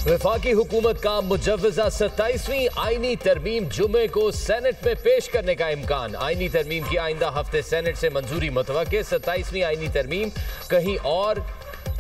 वफाकी हुकूमत का मुजव्वजा 27वीं आईनी तरमीम जुमे को सेनेट में पेश करने का इम्कान। आईनी तरमीम की आइंदा हफ्ते सेनेट से मंजूरी मुतवक्के। 27वीं आईनी तरमीम कहीं और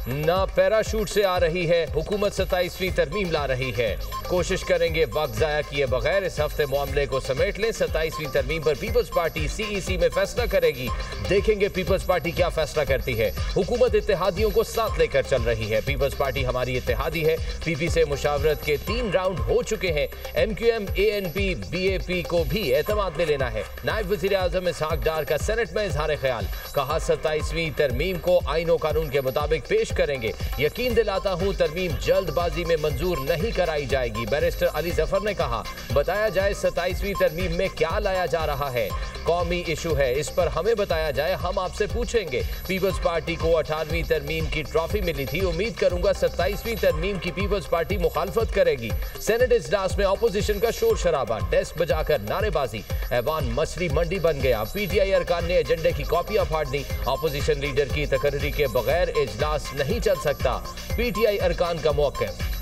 ना पैराशूट से आ रही है, हुकूमत 27वीं तरमीम ला रही है। कोशिश करेंगे वक्त ज़ाया किए बगैर इस हफ्ते मामले को समेट लें। 27वीं तरमीम पर पीपल्स पार्टी सीईसी में फैसला करेगी। देखेंगे पीपल्स पार्टी क्या फैसला करती है। हुकूमत इत्तेहादियों को साथ लेकर चल रही है। पीपल्स पार्टी हमारी इत्तेहादी है। पीपी से मुशावरत के 3 राउंड हो चुके हैं। एमक्यूएम एएनपी बीएपी को भी एतमाद में लेना है। नायब वज़ीर आज़म इसहाक डार का सेनेट में इजहार ख्याल। कहा 27वीं तरमीम को आईन व कानून के मुताबिक पेश करेंगे। यकीन दिलाता हूं तरमीम जल्दबाजी में मंजूर नहीं कराई जाएगी। बैरिस्टर अली जफर ने कहा बताया जाए 27वीं तरमीम में क्या लाया जा रहा है। कौमी इशू है, इस पर हमें बताया जाए, हम आपसे पूछेंगे। पीपल्स पार्टी को 18वीं तरमीम की ट्रॉफी मिली थी। उम्मीद करूंगा 27वीं तरमीम की पीपल्स पार्टी मुखालफत करेगी। सेनेट इजलास में अपोजिशन का शोर शराबा, डेस्क बजाकर नारेबाजी। ऐवान मछली मंडी बन गया। पीटीआई अरकान ने एजेंडे की कॉपियां फाड़ दी। अपोजिशन लीडर की तकर्री के बगैर इजलास नहीं चल सकता। पीटीआई अरकान का मौक़िफ़।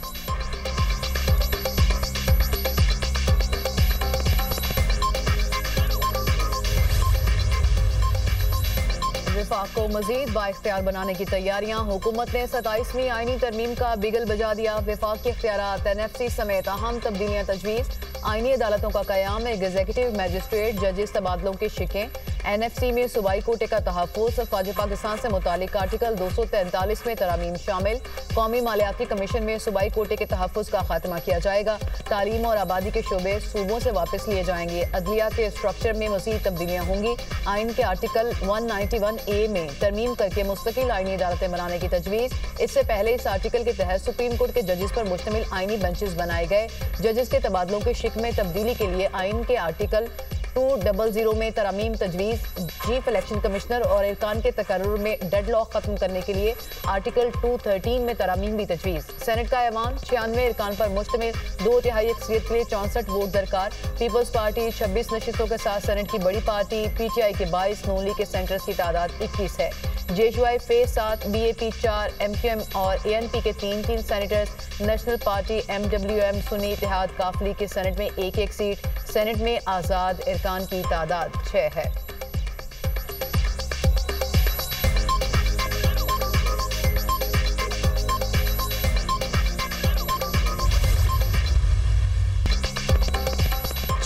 विफाक को मजीद बाइख्तियार बनाने की तैयारियां। हुकूमत ने 27वीं आईनी तरमीम का बिगल बजा दिया। विफाक के इख्तियारात, एनएफसी समेत अहम तब्दीलियां तजवीज़। आईनी अदालतों का क़याम, एग्जीक्यूटिव मजिस्ट्रेट जजेस तबादलों की शिकें। एनएफसी में सूबाई कोटे का तहफ़्फ़ुज़। फ़ौज पाकिस्तान से मुतालिक आर्टिकल 243 में तरामीम शामिल। कौमी मालियाती कमीशन में सूबाई कोटे के तहफ़्फ़ुज़ का खात्मा किया जाएगा। तालीम और आबादी के शोबे सूबों से वापस लिए जाएंगे। अदलिया के स्ट्रक्चर में मज़ीद तब्दीलियाँ होंगी। आइन के आर्टिकल 191A में तरमीम करके मुस्तकिल आईनी अदालतें बनाने की तजवीज़। इससे पहले इस आर्टिकल के तहत सुप्रीम कोर्ट के जजेस पर मुश्तमिल आईनी बेंचेस बनाए गए। जजेस के तबादलों के शिक में तब्दीली के लिए आइन के आर्टिकल 200 में तरामीम तजवीज़। चीफ इलेक्शन कमिश्नर और इरकान के तकर्रुर में डेडलॉक खत्म करने के लिए आर्टिकल 213 में तरामीम भी तजवीज़। सेनेट का ऐवान, 96 इरकान पर मुश्तमिल 2/3 अक्सरियत के लिए 64 वोट दरकार। पीपल्स पार्टी 26 नशिस्तों के साथ सेनेट की बड़ी पार्टी। पीटीआई के 22, नून लीग के सेंटर्स की तादाद 21 है। जेशवाई फेज 7, बीएपी 4, एमक्यूएम और एएनपी के 3 सेनेटर्स। नेशनल पार्टी, एमडब्ल्यूएम, सुन्नी इत्तेहाद, काफली के सेनेट में 1-1 सीट। सेनेट में आज़ाद इरकान की तादाद 6 है।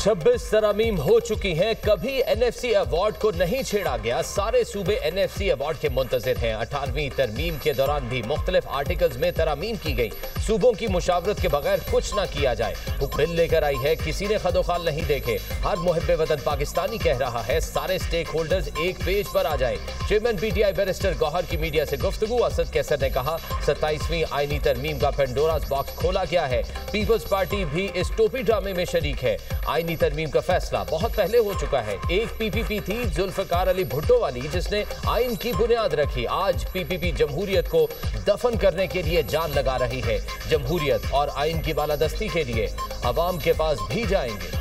छब्बीस तरामीम हो चुकी हैं। कभी एनएफसी अवार्ड को नहीं छेड़ा गया। सारे सूबे एनएफसी अवार्ड के मुंतजिर हैं। 18वीं तरमीम के दौरान भी मुख्तलिफ आर्टिकल्स में तरामीम की गई। सूबों की मुशावरत के बगैर कुछ ना किया जाए। बिल लेकर आई है, किसी ने खदोखाल नहीं देखे। हर मुहिब्बे वतन पाकिस्तानी कह रहा है सारे स्टेक होल्डर्स एक पेज पर आ जाए। चेयरमैन पीटीआई बैरिस्टर गौहर की मीडिया से गुफ्तगू। असद कैसर ने कहा 27वीं आईनी तरमीम का पेंडोरास बॉक्स खोला गया है। पीपल्स पार्टी भी इस टोपी ड्रामे में शरीक है। आईनी तरमीम का फैसला बहुत पहले हो चुका है। एक पीपीपी थी जुल्फकार अली भुट्टो वाली, जिसने आइन की बुनियाद रखी। आज पीपीपी जमहूरियत को दफन करने के लिए जान लगा रही है। जमहूरियत और आइन की बालादस्ती के लिए अवाम के पास भी जाएंगे।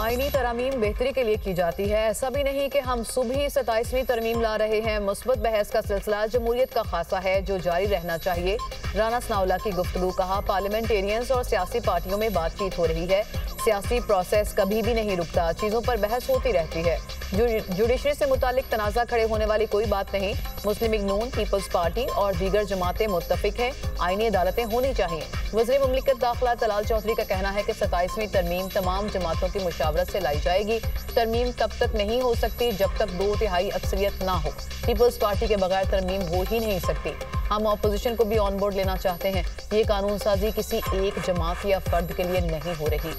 आईनी तरामीम बेहतरी के लिए की जाती है। ऐसा भी नहीं कि हम सुबह ही 27वीं तरमीम ला रहे हैं। मुस्बत बहस का सिलसिला जमहूरियत का खासा है जो जारी रहना चाहिए। राना सनाउल्लाह की गुफ्तगू। कहा पार्लियामेंटेरियंस और सियासी पार्टियों में बातचीत हो रही है। सियासी प्रोसेस कभी भी नहीं रुकता, चीज़ों पर बहस होती रहती है। जुडिशरी से मुतालिक तनाज़ा खड़े होने वाली कोई बात नहीं। मुस्लिम लीग नून, पीपल्स पार्टी और दीगर जमातें मुत्तफिक हैं, आईनी अदालतें होनी चाहिए। वज़ीर मुमलिकत दाखिला तलाल चौधरी का कहना है कि 27वीं तरमीम तमाम जमातों की मुशावरत से लाई जाएगी। तरमीम तब तक नहीं हो सकती जब तक 2/3 अक्सरियत ना हो। पीपल्स पार्टी के बगैर तरमीम हो ही नहीं सकती। हम अपोजिशन को भी ऑन बोर्ड लेना चाहते हैं। ये कानून साजी किसी एक जमात या फर्द के लिए नहीं हो रही।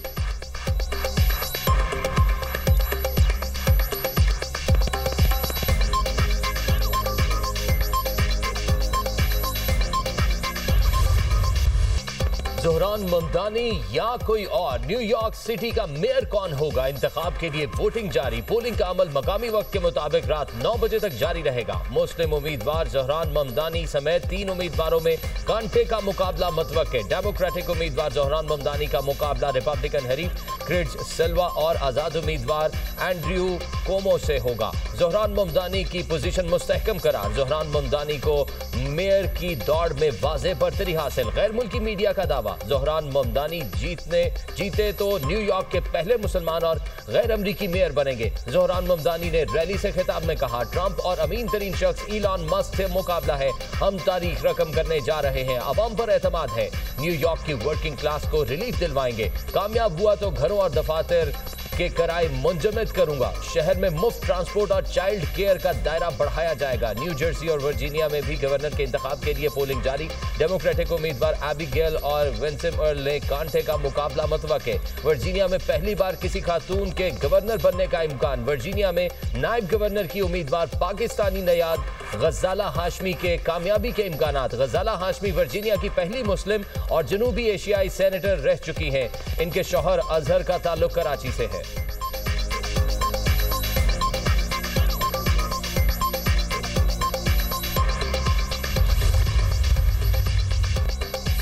ज़ोहरान ममदानी या कोई और न्यूयॉर्क सिटी का मेयर कौन होगा, इंतखाब के लिए वोटिंग जारी। पोलिंग का अमल मकामी वक्त के मुताबिक रात 9 बजे तक जारी रहेगा। मुस्लिम उम्मीदवार ज़ोहरान ममदानी समेत 3 उम्मीदवारों में कांटे का मुकाबला मुतवक्के। डेमोक्रेटिक उम्मीदवार ज़ोहरान ममदानी का मुकाबला रिपब्लिकन हरीफ क्रिड्स सिल्वा और आज़ाद उम्मीदवार एंड्रयू कोमो से होगा। ज़ोहरान ममदानी की पोजीशन मुस्तहकम करार। ज़ोहरान ममदानी को मेयर की दौड़ में वाज़ेह बरतरी हासिल। गैर मुल्की मीडिया का दावा, ज़ोहरान ममदानी जीते तो न्यूयॉर्क के पहले मुसलमान और गैर अमरीकी मेयर बनेंगे। ज़ोहरान ममदानी ने रैली से खिताब में कहा, ट्रंप और अमीन तरीन शख्स इलॉन मस्क से मुकाबला है। हम तारीख रकम करने जा रहे हैं। अवाम पर एतमाद है। न्यूयॉर्क की वर्किंग क्लास को रिलीफ दिलवाएंगे। कामयाब हुआ तो घरों और दफातर के किराए मुंजमद करूंगा। शहर में मुफ्त ट्रांसपोर्ट और चाइल्ड केयर का दायरा बढ़ाया जाएगा। न्यू जर्सी और वर्जीनिया में भी गवर्नर के इंतखाब के लिए पोलिंग जारी। डेमोक्रेटिक उम्मीदवार एबिगेल और विंसेम अर्ल ने कांटे का मुकाबला मुतवक्के। वर्जीनिया में पहली बार किसी खातून के गवर्नर बनने का इम्कान। वर्जीनिया में नायब गवर्नर की उम्मीदवार पाकिस्तानी नयाद गजाला हाशमी के कामयाबी के इम्कानात। गजाला हाशमी वर्जीनिया की पहली मुस्लिम और जनूबी एशियाई सेनेटर रह चुकी हैं। इनके शौहर अजहर का ताल्लुक कराची से है।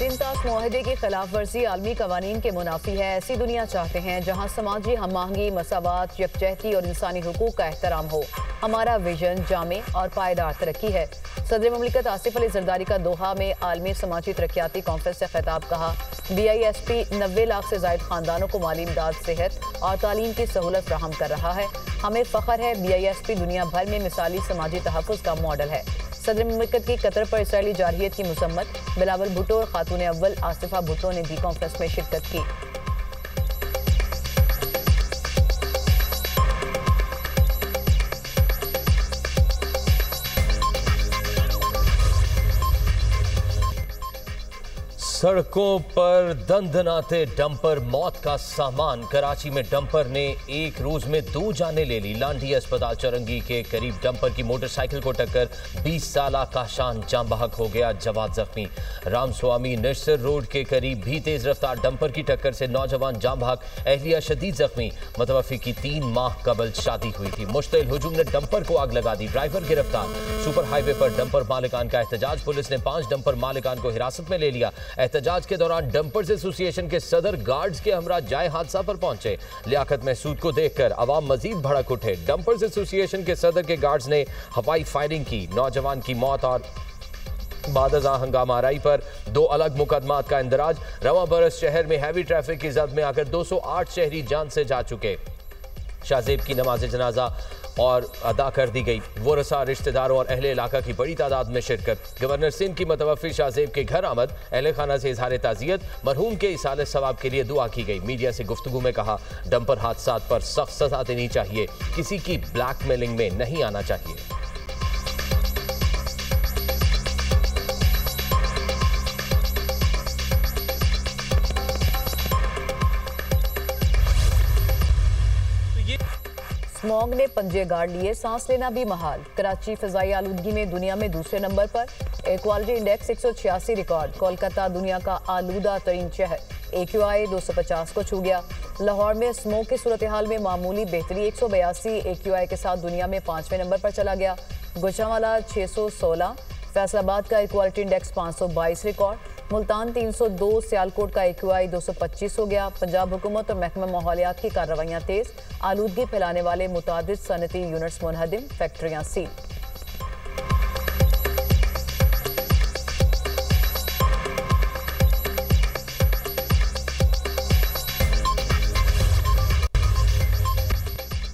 सिंतास मुआहदे की खिलाफ वर्जी आलमी कवानीन के मुनाफी है। ऐसी दुनिया चाहते हैं जहाँ समाजी हम आहंगी, मसावात, यकजहती और इंसानी हुकूक का एहतराम हो। हमारा विजन जामे और पायदार तरक्की है। सदर ममलिकत आसिफ अली जरदारी का दोहा में आलमी समाजी तरक्याती कॉन्फ्रेंस से खिताब। कहा, BISP 90 लाख से जायद खानदानों को माली इमदाद, सेहत और तालीम की सहूलत फ्राहम कर रहा है। हमें फ़ख्र है BISP दुनिया भर में मिसाली समाजी तहफ़्फ़ुज़ का मॉडल है। सदर ममलिकत की कतर पर इसराइली जारहियत की मसम्मत। बिलावल भुट्टो और खातून अव्वल आसिफा भुट्टो ने भी कॉन्फ्रेंस में शिरकत की। सड़कों पर दंदनाते डंपर मौत का सामान। कराची में डंपर ने एक रोज में 2 जानें ले ली। लांडी अस्पताल चौरंगी के करीब डंपर की मोटरसाइकिल को टक्कर 20 साला काशान जाम बहक हो गया, जवाद जख्मी। रामस्वामी नरसर रोड के करीब भी तेज रफ्तार डंपर की टक्कर से नौजवान जाम बहक, एहलिया शदीद जख्मी। मुतवफ़ी की 3 माह कबल शादी हुई थी। मुश्तिल हुजूम ने डंपर को आग लगा दी, ड्राइवर गिरफ्तार। सुपर हाईवे पर डंपर मालिकान का एहतजाज। पुलिस ने 5 डंपर मालिकान को हिरासत में ले लिया। एहतजाज के दौरान डंपर्स एसोसिएशन के सदर गार्ड्स के हमरा जाए हादसा पर पहुंचे। लियाकत महसूद को देखकर अवाम मजीद भड़क उठे। डंपर्स एसोसिएशन के सदर के गार्ड्स ने हवाई फायरिंग की। नौजवान की मौत और बादजा हंगामा आराई पर 2 अलग मुकदमात का इंदराज। रवां बरस शहर में हैवी ट्रैफिक की जद में आकर 208 शहरी जान से जा चुके। शाहजेब की नमाज जनाजा और अदा कर दी गई। वरसा, रिश्तेदारों और अहले इलाका की बड़ी तादाद में शिरकत। गवर्नर सिंध की मुतवफ़ी शाहजेब के घर आमद। अहले खाना से इजहार ताज़ियत। मरहूम के इसाले सवाब के लिए दुआ की गई। मीडिया से गुफ्तगू में कहा, डंपर हादसात पर सख्त सजा देनी चाहिए। किसी की ब्लैकमेलिंग में नहीं आना चाहिए। स्मॉग ने पंजे गाड़ लिए, सांस लेना भी महाल। कराची फिजाई आलूदगी में दुनिया में दूसरे नंबर पर। Air quality index 186 record. Kolkata दुनिया का आलूदा तरीन शहर। AQI 250 को छू गया। लाहौर में स्मोक की सूरत हाल में मामूली बेहतरी। 182 AQI के साथ दुनिया में 5वें नंबर पर चला गया। गुजरांवाला 616। फैसलाबाद का air quality index 522 record. Multan 302। Sialkot का AQI 225 हो गया। पंजाब हुकूमत और महकमा माहौलियात की कार्रवाइयाँ तेज। आलूदगी फैलाने वाले मुतादिद सनती यूनिट्स मुनहदिम, फैक्ट्रियाँ सील।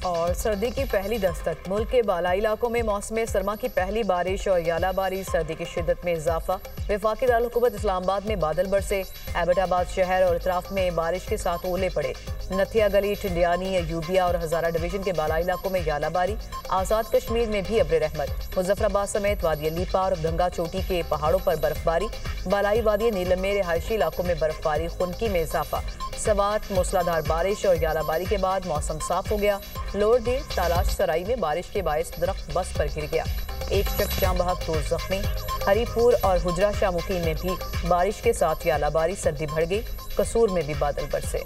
और सर्दी की पहली दस्तक। मुल्क के बालाई इलाकों में मौसम सरमा की पहली बारिश और यालाबारी। सर्दी की शिद्दत में इजाफा। वफाकी दारुल-हुकूमत इस्लामाबाद में बादल बरसे। एबटाबाद शहर और इतराफ में बारिश के साथ ओले पड़े। नथिया गली, टिंडियानी, अयूबिया और हजारा डिवीजन के बालाई इलाकों में यालाबारी। आज़ाद कश्मीर में भी अब्र रहमत। मुजफ्फराबाद समेत वादी लीपा और गंगा चोटी के पहाड़ों पर बर्फबारी। बालाई वादी नीलम में रिहायशी इलाकों में बर्फबारी। खुनकी में इजाफा। सवात मूसलाधार बारिश और यालाबारी के बाद मौसम साफ हो गया। लोअर दीर तालाश सराई में बारिश के बायस दरख्त बस पर गिर गया। एक शख्स जाँ बहक, 2 जख्मी। हरीपुर और हुजरा शामुखी में भी बारिश के साथ आलाबारी, सर्दी बढ़ गई। कसूर में भी बादल बरसे।